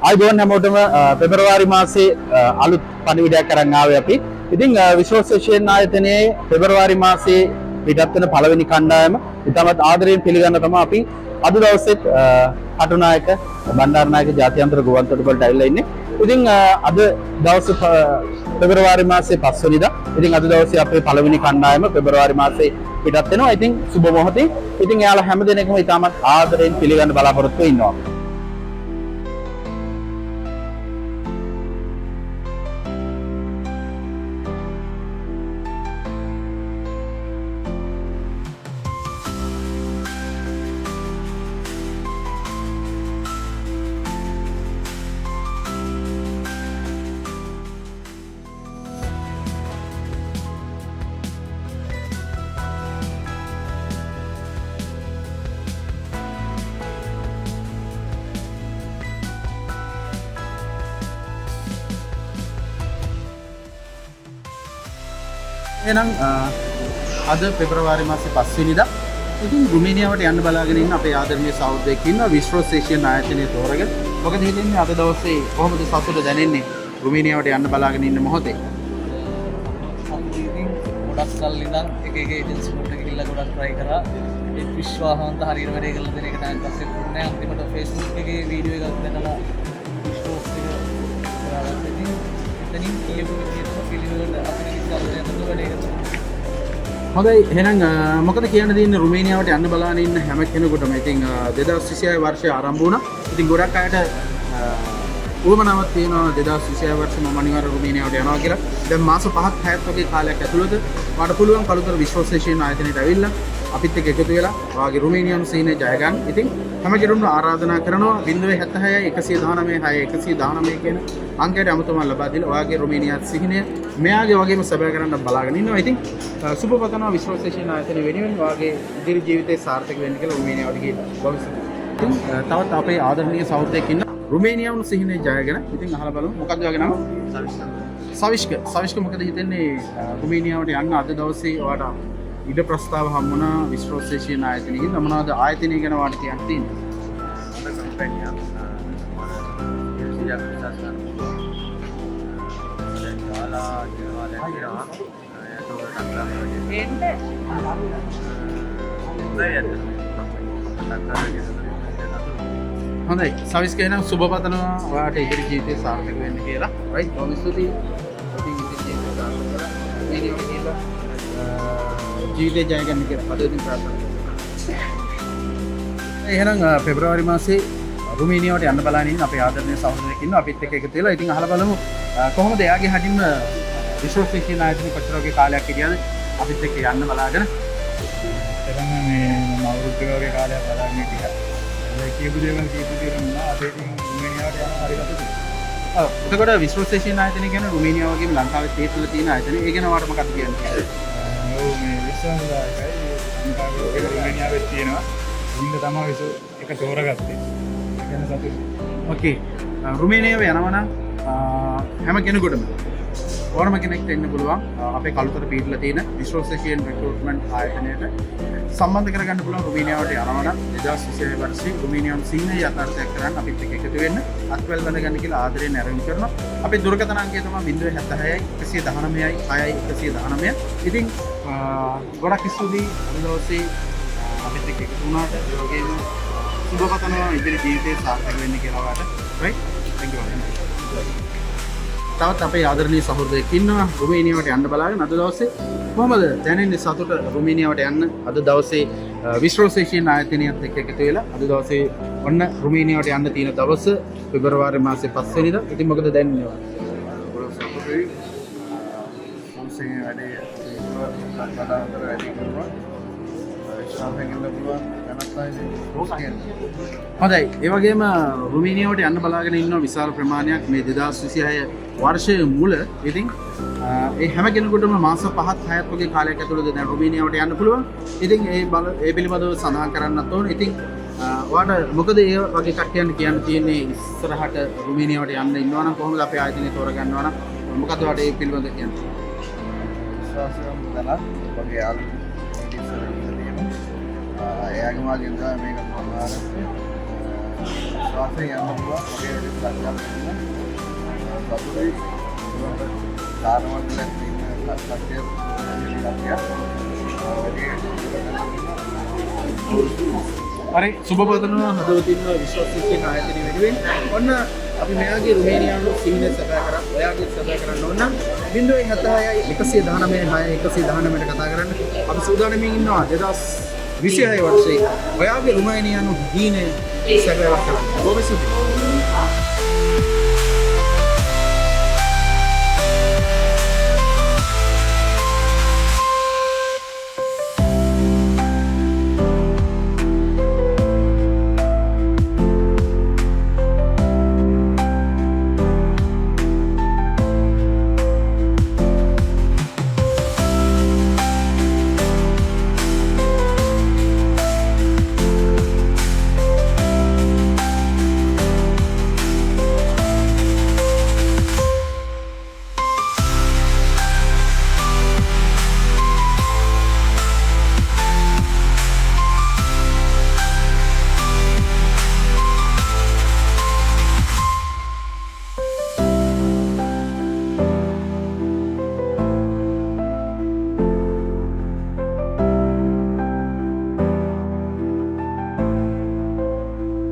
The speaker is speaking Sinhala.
ආයිබෝන් හැමෝටම පෙබරවාරි මාසේ අලුත් පණිවිඩයක් අරන් ආවේ අපි. ඉතින් විශ්වවිද්‍යාලය ආයතනයේ පෙබරවාරි මාසේ පිටත් වෙන පළවෙනි කණ්ඩායම ඉතාමත් ආදරයෙන් පිළිගන්න තමයි අපි අද දවසෙත් කටුනායක බණ්ඩාරනායක ජාත්‍යන්තර ගුවන්තොටුපළට ඇවිල්ලා ඉන්නේ. ඉතින් අද දවසේ පෙබරවාරි මාසේ 5 වෙනිදා. ඉතින් අද දවසේ අපේ පළවෙනි කණ්ඩායම පෙබරවාරි මාසේ පිටත් වෙනවා. ඉතින් සුබ මොහොතේ. ඉතින් එයාලා හැමදෙනෙක්ම ඉතාමත් ආදරයෙන් පිළිගන්න බලාපොරොත්තු වෙනවා. එහෙනම් අද පෙබරවාරි මාසේ 5 වෙනිදා ඉතින් රුමේනියාවට යන්න බලාගෙන ඉන්න අපේ ආදරණීය සහෝදරයෙක් ඉන්නවා විශ්වවිද්‍යාලය ආයතනයේ තෝරගෙන. මොකද හිතන්නේ අද දවසේ කොහොමද සතුට දැනෙන්නේ රුමේනියාවට යන්න බලාගෙන ඉන්න මොහොතේ? ඉතින් ගොඩක් කල් ඉඳන් එක ඒජන්සි වලට ගිහිල්ලා ගොඩක් try කරා. ඒ විශ්වාසවන්ත හරියට වැඩේ කරලා දෙන එක තමයි පස්සේ පුරුන්නේ. අන්තිමට Facebook එකේ වීඩියෝ එකක් දැකලා විශ්වාස එක කරලා ඉතින් එතනින් කියපු විදිහටම පිළිවෙලට අපිට ඉස්සරහට යන්න වැඩේ කරා. හොඳයි එහෙනම් මොකද කියන්න දෙන්නේ රුමේනියාවට යන්න බලාගෙන ඉන්න හැම කෙනෙකුටම. ඉතින් 2026 වර්ෂය ආරම්භ වුණා. ඉතින් ගොඩක් අයට උවමනාවක් තියෙනවා 2026 වර්ෂේ මම අනිවාර්ය රුමේනියාවට යනවා කියලා. දැන් මාස 5ක් 6ක් වගේ කාලයක් ඇතුළත මට පුළුවන් කලුතර විශ්වවිද්‍යාලය ආයතනයට ඇවිල්ලා අපිත් එක්ක එකතු වෙලා ඔයාගේ රුමේනියානු සීනය ජය ගන්න. ඉතින් හැම කෙනෙකුම ආරාධනා කරනවා 076 119 119 කියන අංකයට අමතම ලබා දීලා ඔයාගේ රුමේනියා සිහිනය මෙයාගේ වගේම සබය කරන්න බලාගෙන ඉන්නවා. ඉතින් සුබ පතනවා විශ්වවිද්‍යාලය ආයතනය වෙනුවෙන් ඔයාගේ ඉදිරි ජීවිතේ සාර්ථක වෙන්න කියලා රුමේනියාවට ගිහින් භවිෂ්‍යත. ඉතින් තවත් අපේ ආදරණීය සහෝදරයෙක් ඉන්න රුමේනියානු සිහිනය ජයගෙන. ඉතින් අහලා බලමු මොකක්ද ඔයාගේ නම? සවිෂ්ක මොකද හිතන්නේ රුමේනියාවට යන්න අද දවසේ ඔයාට ඉඩ ප්‍රස්තාව හම්බුණා විශ්වවිද්‍යාලය ආයතනයකින්. මොනවද ආයතනය ගැන ඔයාලට කියන්න තියෙන්නේ? හොඳයි සවිෂ්ක එහෙනම් සුබ පතනවා ඔයාට ඉදිරි ජීවිතේ සාර්ථක වෙන්න කියලා. රයිට් බොහොම ස්තුතියි. ඉතින් ඉදිරි ජීවිතේ සාර්ථක කරගන්න ජීවිතේ ජය ගන්න කියලා අදදින් ප්‍රාර්ථනා කරනවා. එහෙනම් පෙබරවාරි මාසේ රුමේනියාවට යන්න බලාගෙන ඉන්න අපේ ආදරණීය සහෝදරයෙක් ඉන්නවා අපිත් එක්ක එකතු වෙලා. ඉතින් අහලා බලමු කොහොමද එයාගේ හදින්ම විශ්වවිද්‍යාලය ආයතනයේ කොච්චර වගේ කාලයක් හිටියද අපිත් එක්ක යන්න බලාගෙන. එතන මේ මම අවුරුද්දක වගේ කාලයක් බලාගෙන හිටියා. ඒ කියපු දේවල් නා අපේ ඉතින් රුමේනියාවට යන හරි කටුයි. එතකොට විශ්වවිද්‍යාලය ආයතනය කියන්නේ රුමේනියාව වගේම ලංකාවේ තේටල තියෙන ආයතනය. ඒ ගැන ඔයාලට මොකක්ද කියන්නේ? ඔව් මේ විශ්වවිද්‍යාලයයි ලංකාවේ රුමේනියාවේ තියෙනවා. ඉන්න තමයි එක තෝරගත්තේ. ඒ ගැන සතුටුයි. ඕකේ. රුමේනියාව යනවා නම් හැම කෙනෙකුටම ඕනම කෙනෙක්ට එන්න පුළුවන් අපේ කලුතර පිටලා තියෙන විශ්වවිද්‍යාලය රික්‍රූට්මන්ට් ආයතනයට සම්බන්ධ කරගන්න පුළුවන්. රුමේනියාවට යනවා නම් 2026 වර්ෂයේ රුමේනියානු සීනය යථාර්ථයක් කරන්න අපිත් එක්ක එකතු වෙන්න අත්වැල් බඳ ගන්න කියලා ආදරයෙන් ආරම්භ කරනවා. අපේ දුරකථන අංකය තමයි 076 119 119. ඉතින් ගොඩක් ස්තුතියි අද දවසේ අපිත් එක්ක එකතු වුණාට. ඒ වගේම සුබ පතනවා ඉදිරි ජීවිතේ සාර්ථක වෙන්න කියලා ඔයාලට. Right thank you very much. තවත් අපේ ආදරණීය සහෝදරයෙක් ඉන්නවා රුමේනියාවට යන්න බලාගෙන. අද දවසේ කොහමද දැනෙන්නේ සතුට රුමේනියාවට යන්න? අද දවසේ විශ්වවිද්‍යාලය ආයතනයත් එක්ක එකතු වෙලා අද දවසේ ඔන්න රුමේනියාවට යන්න තියෙන දවස පෙබරවාරි මාසේ 5 වෙනිදා. ඉතින් මොකද දැනෙන්නේ ඔයාලට? ගොඩක් සතුටුයි. සංසයෙන් වැඩේ කතාවතර වැඩි කරනවා. විශ්වාසයෙන් ඉන්න පුළුවන් හොඳයි. ඒ වගේම රුමේනියාවට යන්න බලාගෙන ඉන්න විශාල ප්‍රමාණයක් මේ 2026 වර්ෂයේ මුල. ඉතින් ඒ හැම කෙනෙකුටම මාස 5ක් 6ක් වගේ කාලයක් ඇතුළත දැන් රුමේනියාවට යන්න පුළුවන්. ඉතින් ඒ පිළිබඳව සඳහන් කරන්නත් ඕන. ඉතින් ඔයාලට මොකද ඒ වගේ කට්ටියන් කියන්න තියෙන්නේ ඉස්සරහට රුමේනියාවට යන්න ඉන්නවා නම් කොහොමද අපේ ආයතනය තෝරගන්නවා නම් මොකද ඔයාලට ඒ පිළිබඳව කියන්නේ? විශ්වාසයෙන් දලා වගේ යාළුවෝ ඉස්සරහින් එයාගේ මාගෙන් තමයි මේක වාසය යන්න පුළුවන් වගේ ලක්ෂයක් සතුටුයි ධාර්මවල තියෙන ලක්ෂයක් හරි සුබපතනවා හදවතින්ම විශ්වාසීකයන් ආයතනය වෙනුවෙන් ඔන්න අපි මෙයාගේ රුමේනියානු සිහින සබය කරා ඔයාගේ සබය කරන්න ඕන නම් 076 119 119ට කතා කරන්න අපි සූදානම්ින් ඉන්නවා 2026 වර්ෂයේ ඔයාගේ රුමේනියානු හීනේ සබයක් කරන්න. ඔබ විසින්